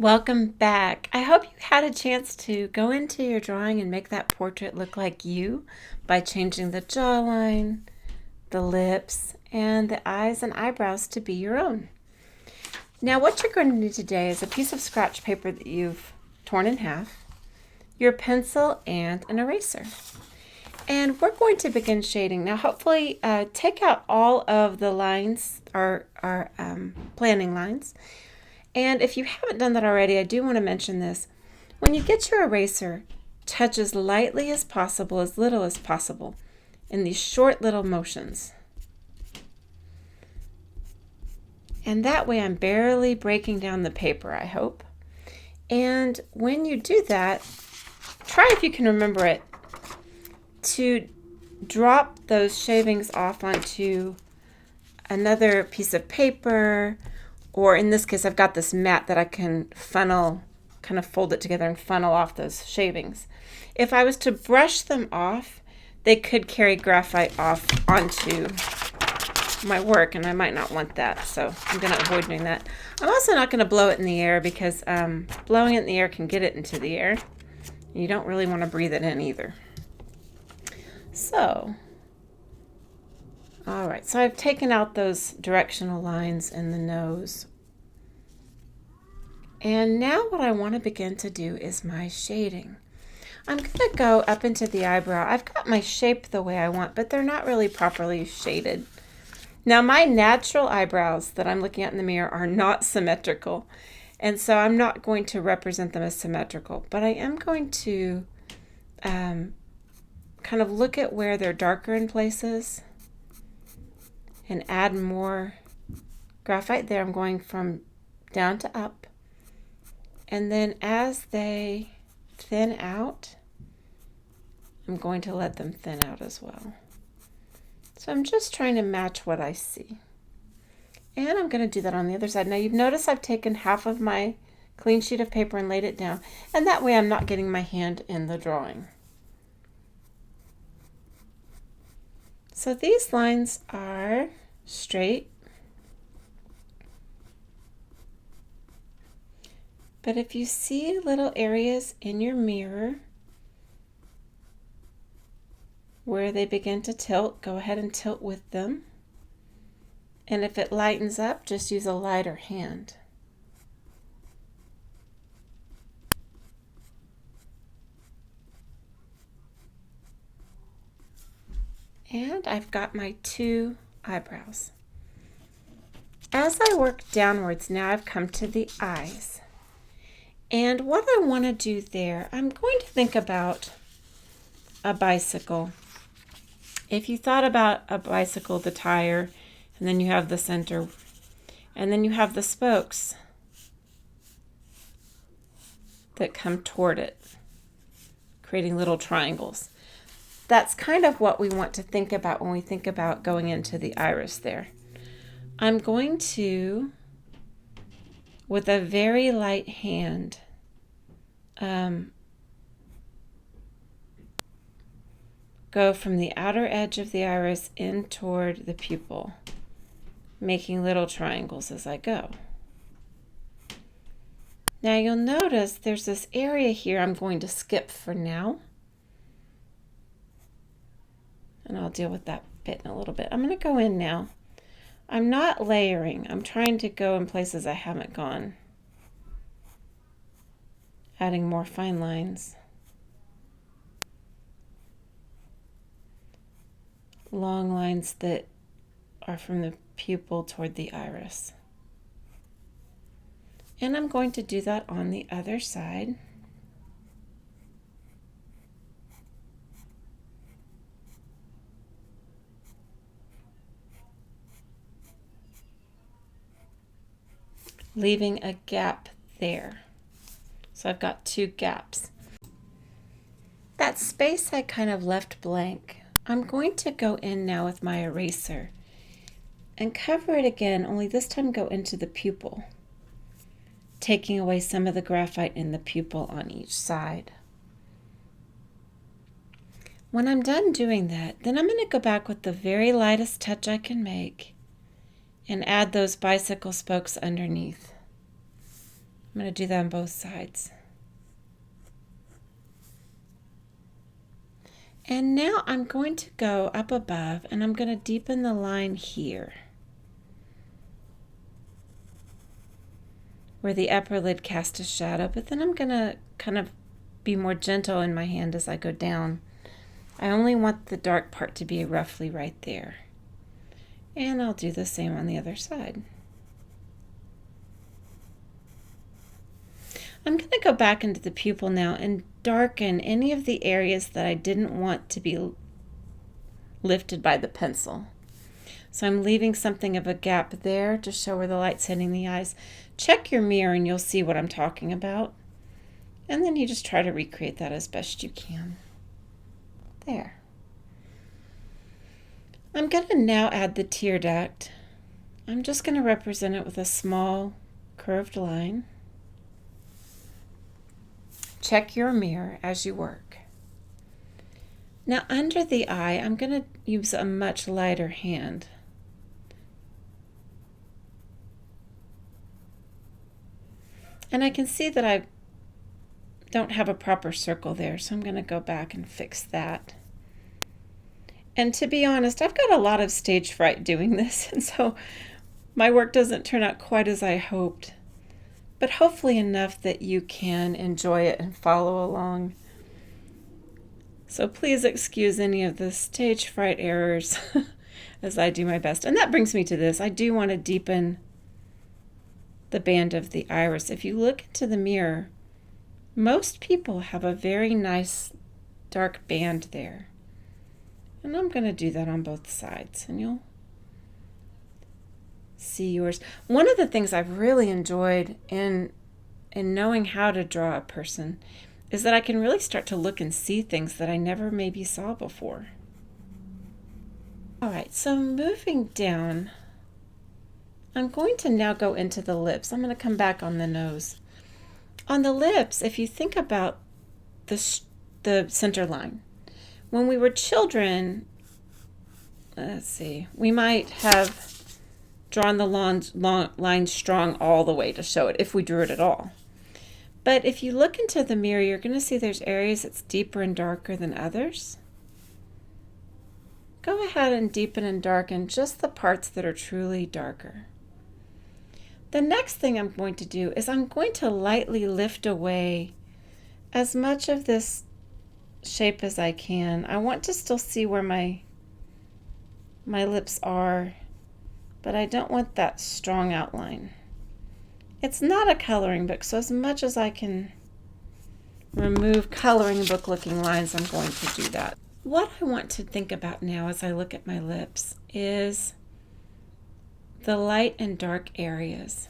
Welcome back. I hope you had a chance to go into your drawing and make that portrait look like you by changing the jawline, the lips, and the eyes and eyebrows to be your own. Now what you're going to need today is a piece of scratch paper that you've torn in half, your pencil, and an eraser. And we're going to begin shading. Now hopefully take out all of the lines, our planning lines. And if you haven't done that already, I do want to mention this. When you get your eraser, touch as lightly as possible, as little as possible, in these short little motions. And that way I'm barely breaking down the paper, I hope. And when you do that, try, if you can remember it, to drop those shavings off onto another piece of paper, or in this case, I've got this mat that I can funnel, kind of fold it together and funnel off those shavings. If I was to brush them off, they could carry graphite off onto my work, and I might not want that, so I'm going to avoid doing that. I'm also not going to blow it in the air because blowing it in the air can get it into the air. You don't really want to breathe it in either. So, all right, so I've taken out those directional lines in the nose. And now what I want to begin to do is my shading. I'm going to go up into the eyebrow. I've got my shape the way I want, but they're not really properly shaded. Now my natural eyebrows that I'm looking at in the mirror are not symmetrical, and so I'm not going to represent them as symmetrical, but I am going to kind of look at where they're darker in places and add more graphite there. I'm going from down to up, and then as they thin out, I'm going to let them thin out as well. So I'm just trying to match what I see. And I'm going to do that on the other side. Now you've noticed I've taken half of my clean sheet of paper and laid it down, and that way I'm not getting my hand in the drawing. So these lines are straight, but if you see little areas in your mirror where they begin to tilt, go ahead and tilt with them. And if it lightens up, just use a lighter hand. And I've got my two eyebrows. As I work downwards, now I've come to the eyes. And what I want to do there, I'm going to think about a bicycle. If you thought about a bicycle, the tire, and then you have the center, and then you have the spokes that come toward it, creating little triangles. That's kind of what we want to think about when we think about going into the iris there. I'm going to, with a very light hand, go from the outer edge of the iris in toward the pupil, making little triangles as I go. Now you'll notice there's this area here I'm going to skip for now, and I'll deal with that bit in a little bit. I'm going to go in now. I'm not layering. I'm trying to go in places I haven't gone, adding more fine lines. Long lines that are from the pupil toward the iris. And I'm going to do that on the other side. Leaving a gap there. So I've got two gaps. That space I kind of left blank, I'm going to go in now with my eraser and cover it again, only this time go into the pupil, taking away some of the graphite in the pupil on each side. When I'm done doing that, then I'm going to go back with the very lightest touch I can make and add those bicycle spokes underneath. I'm going to do that on both sides. And now I'm going to go up above and I'm going to deepen the line here, where the upper lid casts a shadow, but then I'm going to kind of be more gentle in my hand as I go down. I only want the dark part to be roughly right there. And I'll do the same on the other side. I'm going to go back into the pupil now and darken any of the areas that I didn't want to be lifted by the pencil. So I'm leaving something of a gap there to show where the light's hitting the eyes. Check your mirror and you'll see what I'm talking about. And then you just try to recreate that as best you can. There. I'm going to now add the tear duct. I'm just going to represent it with a small curved line. Check your mirror as you work. Now under the eye, I'm going to use a much lighter hand. And I can see that I don't have a proper circle there, so I'm going to go back and fix that. And to be honest, I've got a lot of stage fright doing this, and so my work doesn't turn out quite as I hoped. But hopefully enough that you can enjoy it and follow along. So please excuse any of the stage fright errors as I do my best. And that brings me to this. I do want to deepen the band of the iris. If you look into the mirror, most people have a very nice dark band there. And I'm going to do that on both sides, and you'll see yours. One of the things I've really enjoyed in knowing how to draw a person is that I can really start to look and see things that I never maybe saw before. All right, so moving down, I'm going to now go into the lips. I'm going to come back on the nose. On the lips, if you think about the center line, when we were children, let's see, we might have drawn the line strong all the way to show it, if we drew it at all. But if you look into the mirror, you're going to see there's areas that's deeper and darker than others. Go ahead and deepen and darken just the parts that are truly darker. The next thing I'm going to do is I'm going to lightly lift away as much of this shape as I can. I want to still see where my lips are, but I don't want that strong outline. It's not a coloring book, so as much as I can remove coloring book looking lines, I'm going to do that. What I want to think about now as I look at my lips is the light and dark areas.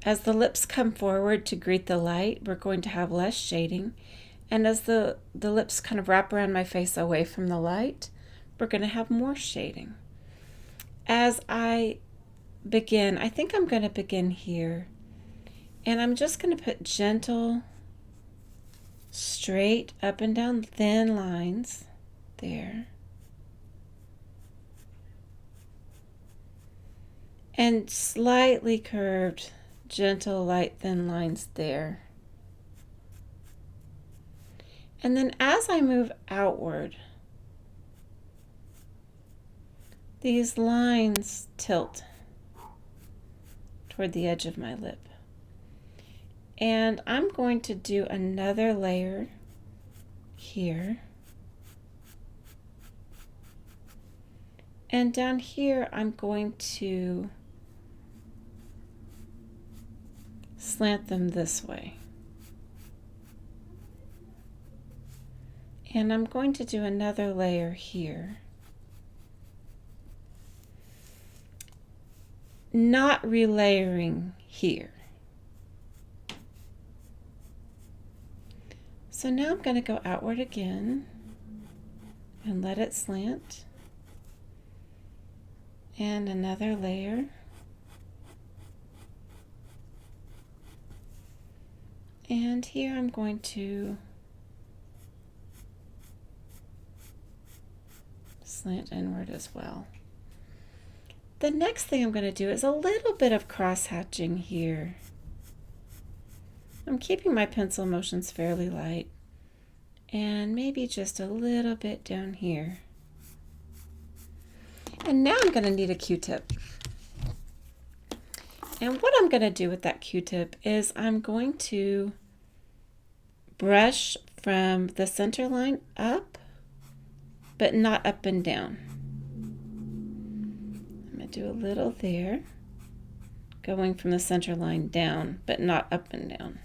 As the lips come forward to greet the light, we're going to have less shading. And as the lips kind of wrap around my face away from the light, we're going to have more shading. As I begin, I think I'm going to begin here. And I'm just going to put gentle, straight up and down thin lines there. And slightly curved, gentle, light, thin lines there. And then as I move outward, these lines tilt toward the edge of my lip. And I'm going to do another layer here. And down here, I'm going to slant them this way. And I'm going to do another layer here. Not relayering here. So now I'm going to go outward again and let it slant. And another layer. And here I'm going to slant inward as well. The next thing I'm going to do is a little bit of cross hatching here. I'm keeping my pencil motions fairly light, and maybe just a little bit down here. And now I'm going to need a Q-tip. And what I'm going to do with that Q-tip is I'm going to brush from the center line up, but not up and down. I'm going to do a little there, going from the center line down, but not up and down.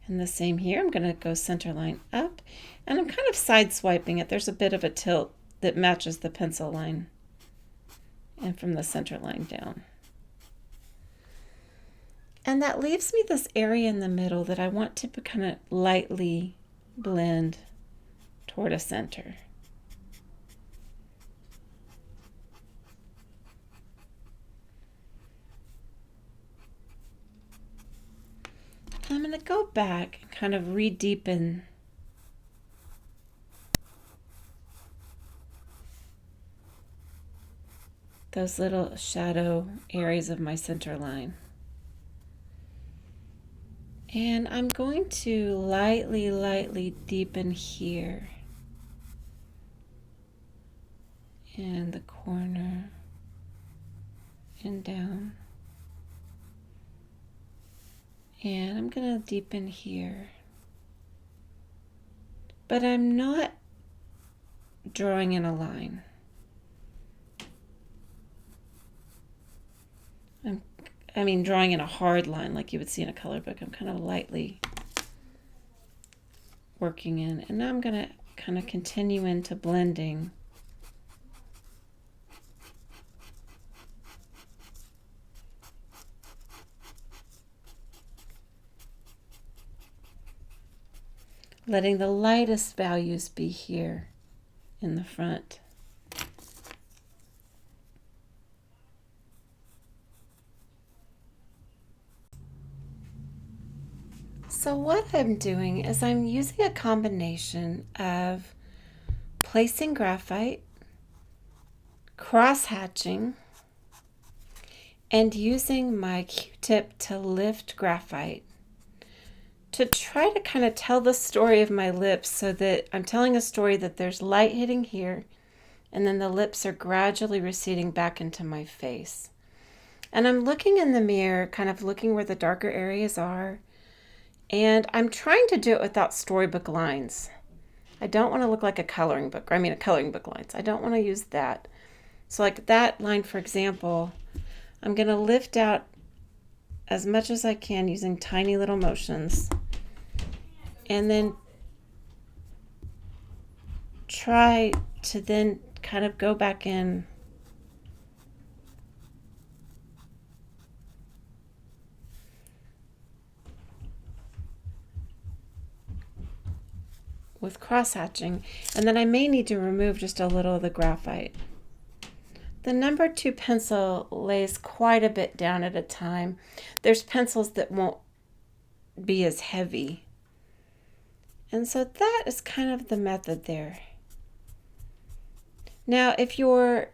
And the same here, I'm going to go center line up, and I'm kind of side swiping it. There's a bit of a tilt that matches the pencil line, and from the center line down. And that leaves me this area in the middle that I want to kind of lightly blend toward a center. I'm going to go back and kind of re-deepen those little shadow areas of my center line. And I'm going to lightly deepen here in the corner and down. And I'm going to deepen here. But I'm not drawing in a line. Drawing in a hard line like you would see in a color book. I'm kind of lightly working in. And now I'm going to kind of continue into blending. Letting the lightest values be here in the front. So what I'm doing is I'm using a combination of placing graphite, cross-hatching, and using my Q-tip to lift graphite to try to kind of tell the story of my lips, so that I'm telling a story that there's light hitting here and then the lips are gradually receding back into my face. And I'm looking in the mirror, kind of looking where the darker areas are. And I'm trying to do it without storybook lines. I don't want to look like a coloring book. A coloring book lines. I don't want to use that. So like that line, for example, I'm going to lift out as much as I can using tiny little motions. And then try to then kind of go back in with cross-hatching, and then I may need to remove just a little of the graphite. The number 2 pencil lays quite a bit down at a time. There's pencils that won't be as heavy. And so that is kind of the method there. Now, if your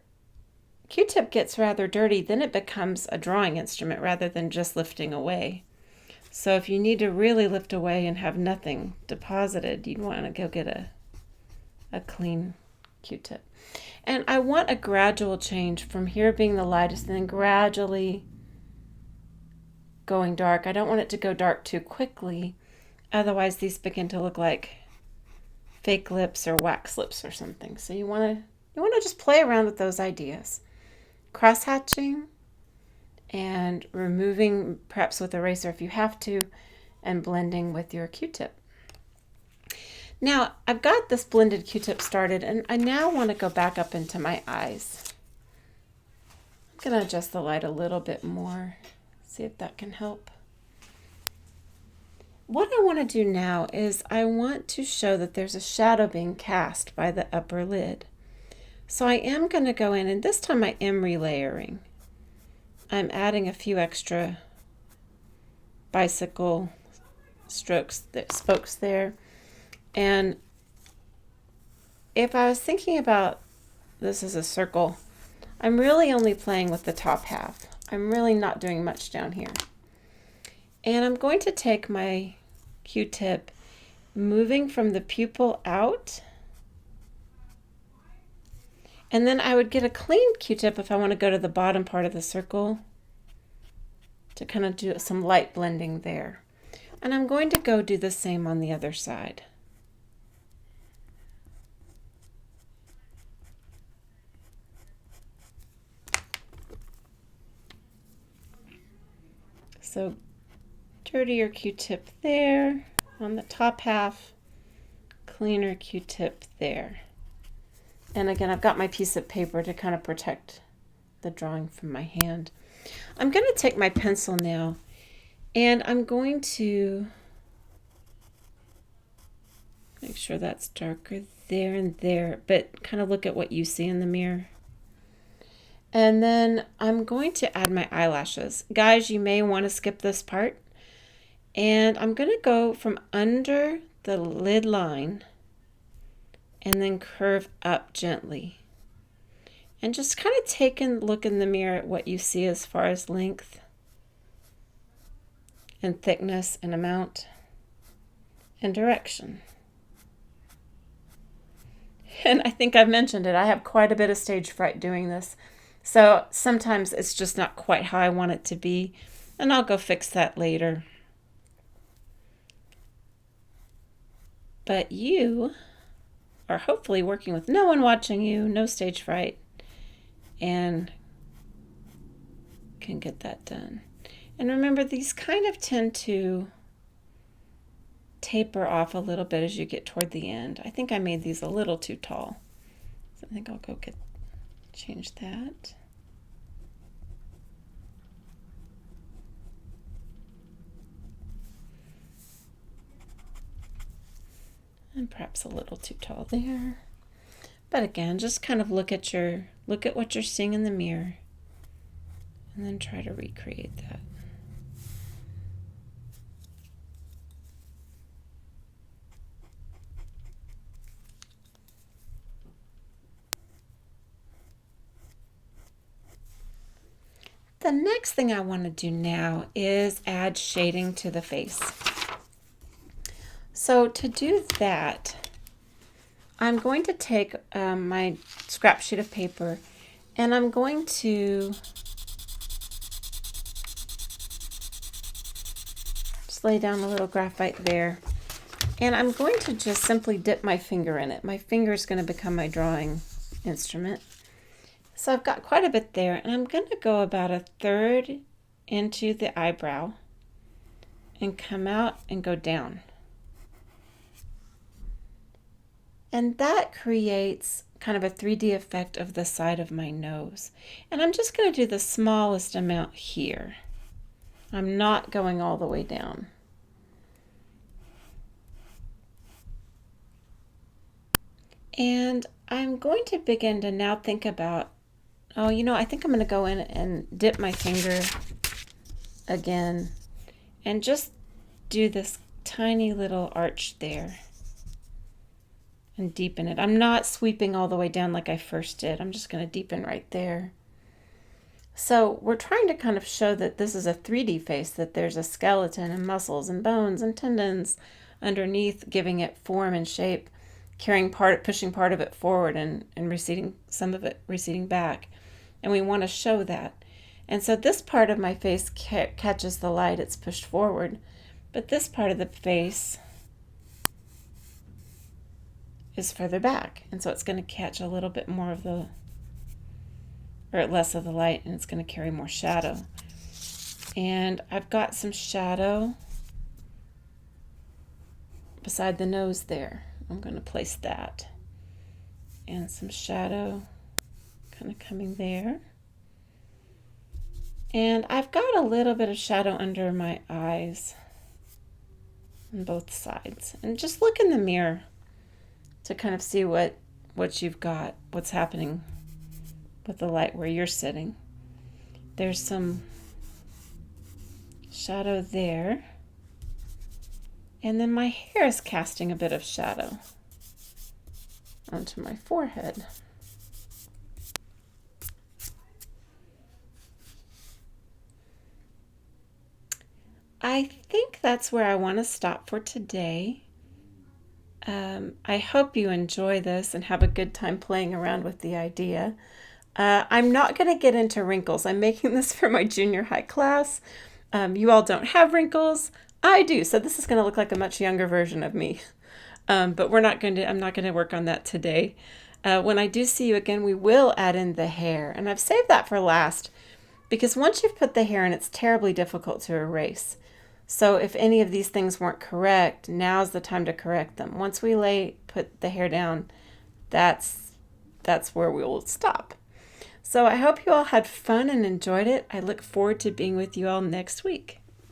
Q-tip gets rather dirty, then it becomes a drawing instrument rather than just lifting away. So if you need to really lift away and have nothing deposited, you'd want to go get a clean Q-tip. And I want a gradual change from here being the lightest and then gradually going dark. I don't want it to go dark too quickly. Otherwise, these begin to look like fake lips or wax lips or something. So you want to just play around with those ideas. Cross-hatching and removing, perhaps with eraser if you have to, and blending with your Q-tip. Now, I've got this blended Q-tip started, and I now want to go back up into my eyes. I'm going to adjust the light a little bit more, see if that can help. What I want to do now is I want to show that there's a shadow being cast by the upper lid. So I am going to go in, and this time I am relayering. I'm adding a few extra bicycle spokes there. And if I was thinking about this as a circle, I'm really only playing with the top half. I'm really not doing much down here. And I'm going to take my Q-tip, moving from the pupil out. And then I would get a clean Q-tip if I want to go to the bottom part of the circle to kind of do some light blending there. And I'm going to go do the same on the other side. So dirtier Q-tip there on the top half, cleaner Q-tip there. And again, I've got my piece of paper to kind of protect the drawing from my hand. I'm going to take my pencil now and I'm going to make sure that's darker there and there, but kind of look at what you see in the mirror. And then I'm going to add my eyelashes. Guys, you may want to skip this part. And I'm going to go from under the lid line and then curve up gently. And just kind of take a look in the mirror at what you see as far as length and thickness and amount and direction. And I think I've mentioned it, I have quite a bit of stage fright doing this. So sometimes it's just not quite how I want it to be, and I'll go fix that later. But you are hopefully working with no one watching you, no stage fright, and can get that done. And remember, these kind of tend to taper off a little bit as you get toward the end. I think I made these a little too tall, so I think I'll go change that. And perhaps a little too tall there. But again, just kind of look at what you're seeing in the mirror and then try to recreate that. The next thing I want to do now is add shading to the face. So to do that, I'm going to take my scrap sheet of paper and I'm going to just lay down a little graphite there. And I'm going to just simply dip my finger in it. My finger is going to become my drawing instrument. So I've got quite a bit there, and I'm going to go about 1/3 into the eyebrow and come out and go down. And that creates kind of a 3D effect of the side of my nose. And I'm just going to do the smallest amount here. I'm not going all the way down. And I'm going to begin to now think about, oh, I think I'm going to go in and dip my finger again and just do this tiny little arch there and deepen it. I'm not sweeping all the way down like I first did. I'm just going to deepen right there. So we're trying to kind of show that this is a 3D face, that there's a skeleton and muscles and bones and tendons underneath, giving it form and shape, pushing part of it forward and receding, some of it receding back. And we want to show that. And so this part of my face catches the light, it's pushed forward. But this part of the face is further back. And so it's going to catch a little bit more of less of the light, and it's going to carry more shadow. And I've got some shadow beside the nose there. I'm going to place that. And some shadow kind of coming there. And I've got a little bit of shadow under my eyes on both sides. And just look in the mirror to kind of see what you've got, what's happening with the light where you're sitting. There's some shadow there. And then my hair is casting a bit of shadow onto my forehead. I think that's where I want to stop for today. I hope you enjoy this and have a good time playing around with the idea. I'm not going to get into wrinkles. I'm making this for my junior high class. You all don't have wrinkles. I do, so this is going to look like a much younger version of me. But I'm not going to work on that today. When I do see you again, we will add in the hair. And I've saved that for last because once you've put the hair in, it's terribly difficult to erase. So if any of these things weren't correct, now's the time to correct them. Once we put the hair down, that's where we will stop. So I hope you all had fun and enjoyed it. I look forward to being with you all next week.